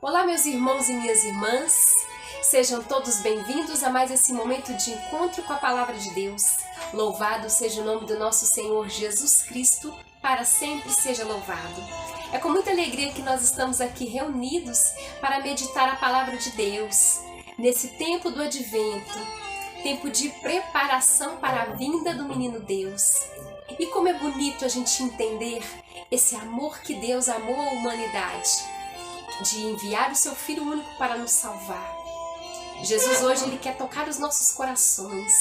Olá, meus irmãos e minhas irmãs, sejam todos bem-vindos a mais esse momento de encontro com a Palavra de Deus. Louvado seja o nome do nosso Senhor Jesus Cristo, para sempre seja louvado. É com muita alegria que nós estamos aqui reunidos para meditar a Palavra de Deus, nesse tempo do Advento, tempo de preparação para a vinda do Menino Deus. E como é bonito a gente entender esse amor que Deus amou a humanidade, de enviar o seu Filho único para nos salvar. Jesus hoje ele quer tocar os nossos corações.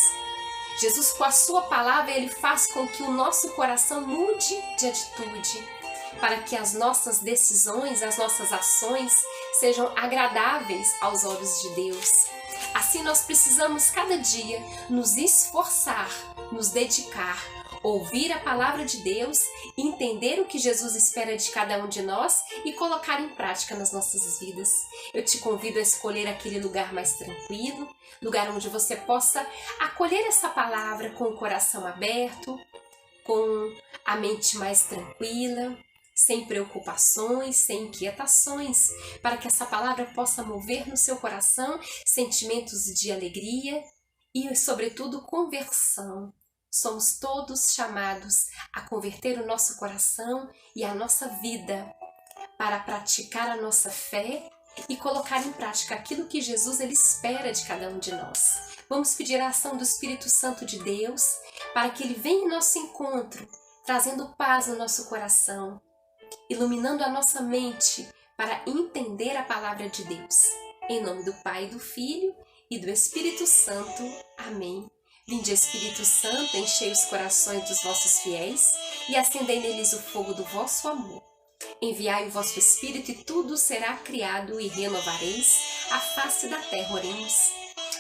Jesus, com a sua palavra, ele faz com que o nosso coração mude de atitude, para que as nossas decisões, as nossas ações sejam agradáveis aos olhos de Deus. Assim nós precisamos cada dia nos esforçar, nos dedicar, ouvir a palavra de Deus, entender o que Jesus espera de cada um de nós e colocar em prática nas nossas vidas. Eu te convido a escolher aquele lugar mais tranquilo, lugar onde você possa acolher essa palavra com o coração aberto, com a mente mais tranquila, sem preocupações, sem inquietações, para que essa palavra possa mover no seu coração sentimentos de alegria e, sobretudo, conversão. Somos todos chamados a converter o nosso coração e a nossa vida para praticar a nossa fé e colocar em prática aquilo que Jesus ele espera de cada um de nós. Vamos pedir a ação do Espírito Santo de Deus para que ele venha em nosso encontro, trazendo paz no nosso coração, iluminando a nossa mente para entender a palavra de Deus. Em nome do Pai, do Filho e do Espírito Santo. Amém. Vinde, Espírito Santo, enchei os corações dos vossos fiéis e acendei neles o fogo do vosso amor. Enviai o vosso Espírito e tudo será criado e renovareis a face da terra. Oremos.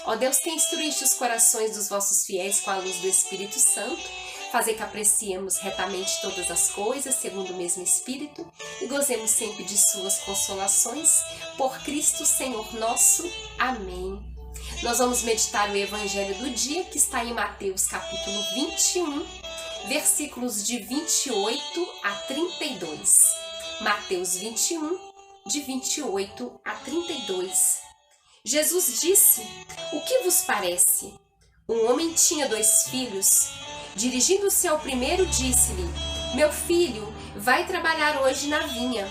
Ó Deus, que instruíste os corações dos vossos fiéis com a luz do Espírito Santo, fazei que apreciemos retamente todas as coisas segundo o mesmo Espírito e gozemos sempre de suas consolações. Por Cristo Senhor nosso. Amém. Nós vamos meditar o Evangelho do dia, que está em Mateus capítulo 21, versículos de 28 a 32. Mateus 21, de 28 a 32. Jesus disse: "O que vos parece? Um homem tinha 2 filhos. Dirigindo-se ao primeiro, disse-lhe: Meu filho, vai trabalhar hoje na vinha.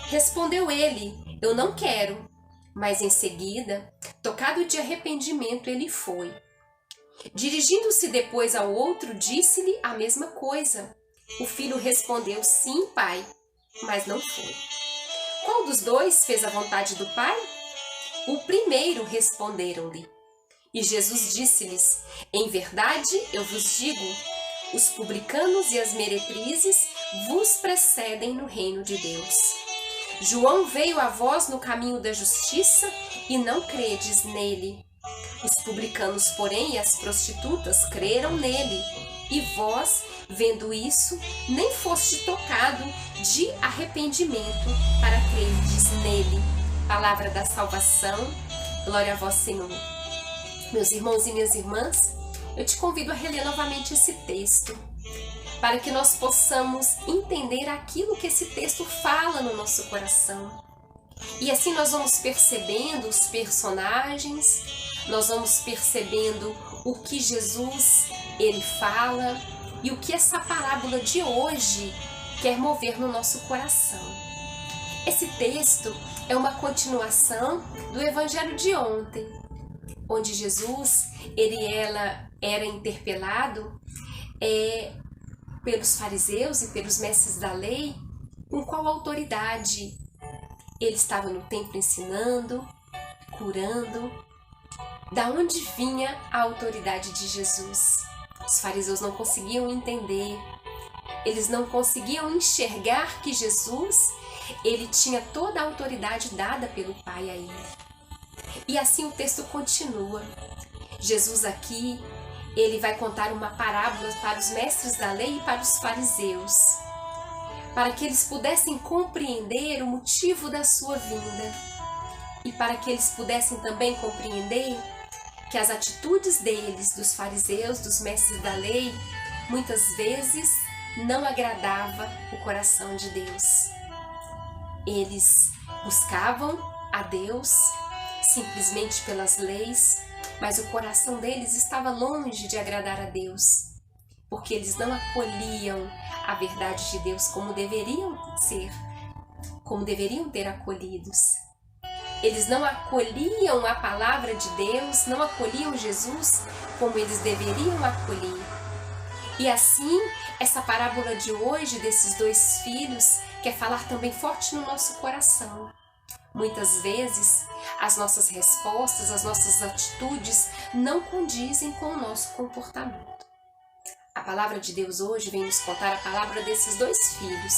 Respondeu ele: Eu não quero. Mas em seguida, tocado de arrependimento, ele foi. Dirigindo-se depois ao outro, disse-lhe a mesma coisa. O filho respondeu: Sim, pai, mas não foi. Qual dos 2 fez a vontade do pai? O primeiro, responderam-lhe. E Jesus disse-lhes: Em verdade, eu vos digo, os publicanos e as meretrizes vos precedem no reino de Deus. João veio a vós no caminho da justiça e não credes nele. Os publicanos, porém, e as prostitutas creram nele. E vós, vendo isso, nem foste tocado de arrependimento para crerdes nele. Palavra da salvação. Glória a vós, Senhor. Meus irmãos e minhas irmãs, eu te convido a reler novamente esse texto, para que nós possamos entender aquilo que esse texto fala no nosso coração. E assim nós vamos percebendo os personagens, nós vamos percebendo o que Jesus ele fala e o que essa parábola de hoje quer mover no nosso coração. Esse texto é uma continuação do Evangelho de ontem, onde Jesus era interpelado pelos fariseus e pelos mestres da lei, com qual autoridade ele estava no templo ensinando, curando. Da onde vinha a autoridade de Jesus? Os fariseus não conseguiam entender, eles não conseguiam enxergar que Jesus ele tinha toda a autoridade dada pelo Pai a ele. E assim o texto continua. Jesus aqui, ele vai contar uma parábola para os mestres da lei e para os fariseus, para que eles pudessem compreender o motivo da sua vinda e para que eles pudessem também compreender que as atitudes deles, dos fariseus, dos mestres da lei, muitas vezes não agradava o coração de Deus. Eles buscavam a Deus simplesmente pelas leis, mas o coração deles estava longe de agradar a Deus, porque eles não acolhiam a verdade de Deus como deveriam ser, como deveriam ter acolhidos. Eles não acolhiam a palavra de Deus, não acolhiam Jesus como eles deveriam acolher. E assim, essa parábola de hoje desses dois filhos quer falar também forte no nosso coração. Muitas vezes, as nossas respostas, as nossas atitudes não condizem com o nosso comportamento. A palavra de Deus hoje vem nos contar a palavra desses dois filhos,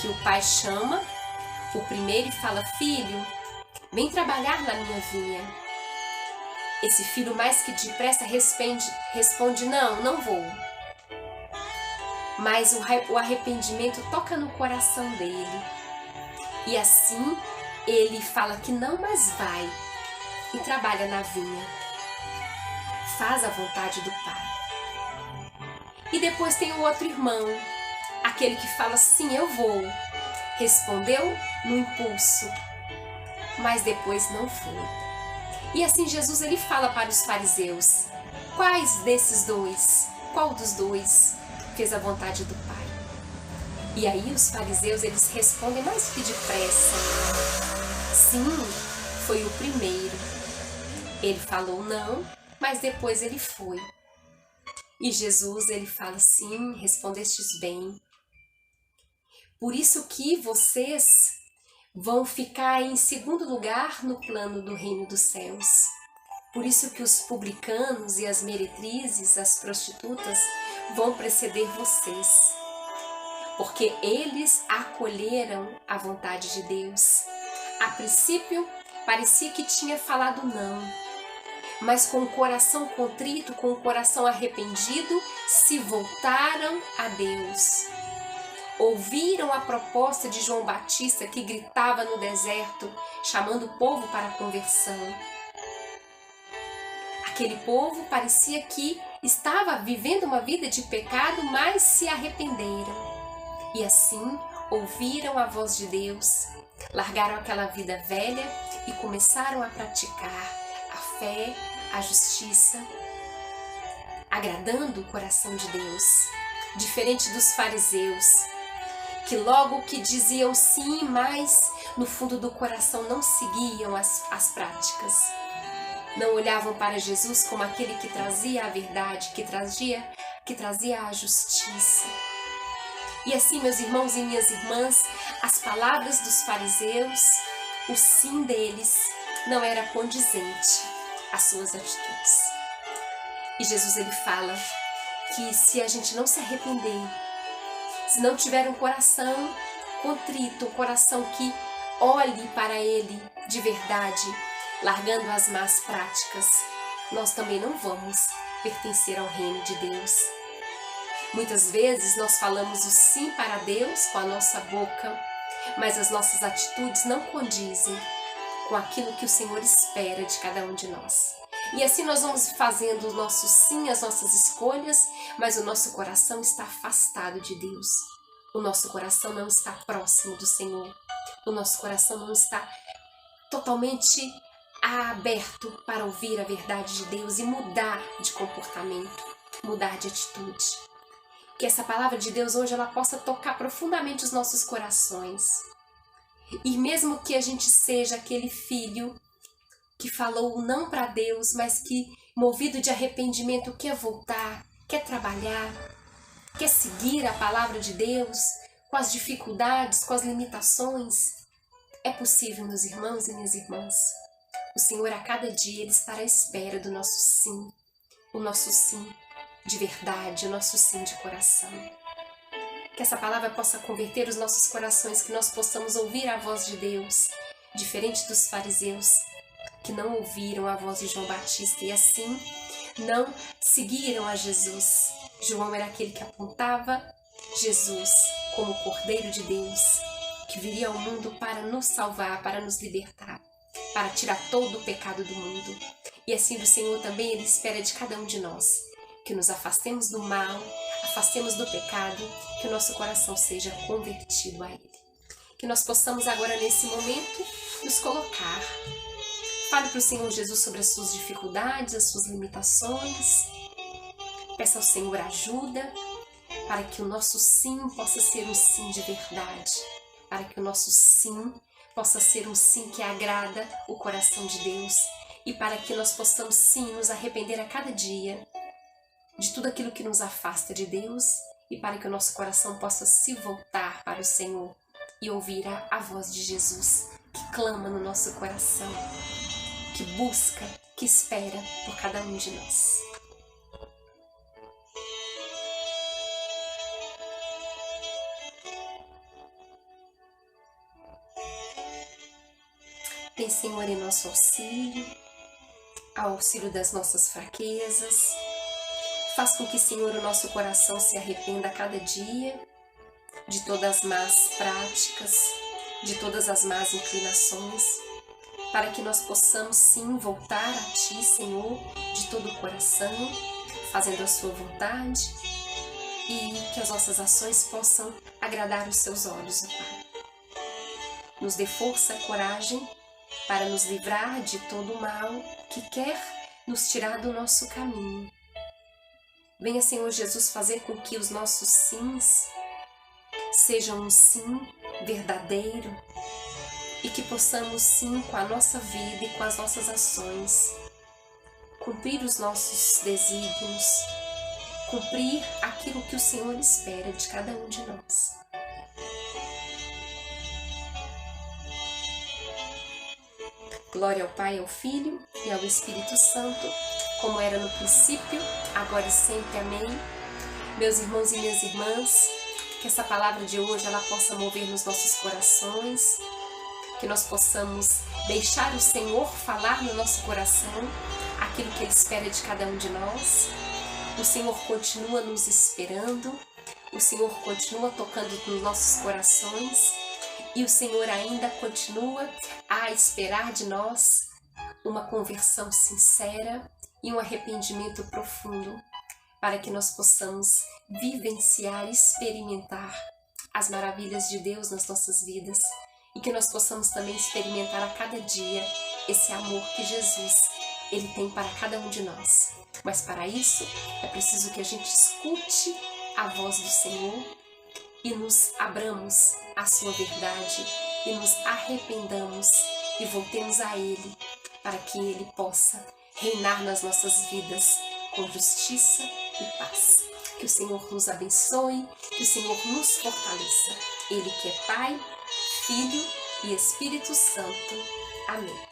que o pai chama o primeiro e fala: filho, vem trabalhar na minha vinha. Esse filho mais que depressa responde: não vou. Mas o arrependimento toca no coração dele. E assim ele fala que não, mas vai e trabalha na vinha. Faz a vontade do pai. E depois tem o outro irmão, aquele que fala: sim, eu vou. Respondeu no impulso, mas depois não foi. E assim Jesus ele fala para os fariseus: quais desses dois, qual dos dois fez a vontade do Pai? E aí os fariseus eles respondem mais que depressa: sim, foi o primeiro. Ele falou não, mas depois ele foi. E Jesus ele fala: sim, respondestes bem. Por isso que vocês vão ficar em segundo lugar no plano do reino dos céus. Por isso que os publicanos e as meretrizes, as prostitutas, vão preceder vocês. Porque eles acolheram a vontade de Deus. A princípio, parecia que tinha falado não. Mas com o coração contrito, com o coração arrependido, se voltaram a Deus. Ouviram a proposta de João Batista que gritava no deserto, chamando o povo para a conversão. Aquele povo parecia que estava vivendo uma vida de pecado, mas se arrependeram. E assim ouviram a voz de Deus, largaram aquela vida velha e começaram a praticar a fé, a justiça, agradando o coração de Deus. Diferente dos fariseus, que logo que diziam sim, mas no fundo do coração não seguiam as práticas. Não olhavam para Jesus como aquele que trazia a verdade, que trazia a justiça. E assim, meus irmãos e minhas irmãs, as palavras dos fariseus, o sim deles não era condizente às suas atitudes. E Jesus ele fala que se a gente não se arrepender, se não tiver um coração contrito, um coração que olhe para Ele de verdade, largando as más práticas, nós também não vamos pertencer ao reino de Deus. Muitas vezes nós falamos o sim para Deus com a nossa boca, mas as nossas atitudes não condizem com aquilo que o Senhor espera de cada um de nós. E assim nós vamos fazendo o nosso sim, as nossas escolhas, mas o nosso coração está afastado de Deus. O nosso coração não está próximo do Senhor. O nosso coração não está totalmente aberto para ouvir a verdade de Deus e mudar de comportamento, mudar de atitude. Que essa palavra de Deus hoje ela possa tocar profundamente os nossos corações. E mesmo que a gente seja aquele filho que falou não para Deus, mas que, movido de arrependimento, quer voltar, quer trabalhar, quer seguir a palavra de Deus, com as dificuldades, com as limitações, é possível, meus irmãos e minhas irmãs. O Senhor, a cada dia, Ele está à espera do nosso sim, o nosso sim de verdade, o nosso sim de coração. Que essa palavra possa converter os nossos corações, que nós possamos ouvir a voz de Deus, diferente dos fariseus, que não ouviram a voz de João Batista e assim não seguiram a Jesus. João era aquele que apontava Jesus como o Cordeiro de Deus, que viria ao mundo para nos salvar, para nos libertar, para tirar todo o pecado do mundo. E assim o Senhor também Ele espera de cada um de nós, que nos afastemos do mal, afastemos do pecado, que o nosso coração seja convertido a Ele. Que nós possamos agora nesse momento nos colocar. Fale para o Senhor Jesus sobre as suas dificuldades, as suas limitações. Peça ao Senhor ajuda para que o nosso sim possa ser um sim de verdade, para que o nosso sim possa ser um sim que agrada o coração de Deus e para que nós possamos sim nos arrepender a cada dia de tudo aquilo que nos afasta de Deus e para que o nosso coração possa se voltar para o Senhor e ouvir a voz de Jesus que clama no nosso coração, que busca, que espera por cada um de nós. Vem, Senhor, em nosso auxílio, ao auxílio das nossas fraquezas. Faz com que, Senhor, o nosso coração se arrependa a cada dia de todas as más práticas, de todas as más inclinações, para que nós possamos, sim, voltar a Ti, Senhor, de todo o coração, fazendo a Sua vontade e que as nossas ações possam agradar os Seus olhos, ó Pai. Nos dê força, coragem, para nos livrar de todo o mal que quer nos tirar do nosso caminho. Venha, Senhor Jesus, fazer com que os nossos sims sejam um sim verdadeiro e que possamos, sim, com a nossa vida e com as nossas ações, cumprir os nossos desígnios, cumprir aquilo que o Senhor espera de cada um de nós. Glória ao Pai, ao Filho e ao Espírito Santo, como era no princípio, agora e sempre. Amém. Meus irmãos e minhas irmãs, que essa palavra de hoje ela possa mover nos nossos corações, que nós possamos deixar o Senhor falar no nosso coração aquilo que Ele espera de cada um de nós. O Senhor continua nos esperando, o Senhor continua tocando nos nossos corações e o Senhor ainda continua a esperar de nós uma conversão sincera e um arrependimento profundo, para que nós possamos vivenciar e experimentar as maravilhas de Deus nas nossas vidas e que nós possamos também experimentar a cada dia esse amor que Jesus Ele tem para cada um de nós. Mas para isso é preciso que a gente escute a voz do Senhor e nos abramos à sua verdade e nos arrependamos e voltemos a Ele para que Ele possa reinar nas nossas vidas com justiça e paz. Que o Senhor nos abençoe, que o Senhor nos fortaleça. Ele que é Pai, Filho e Espírito Santo. Amém.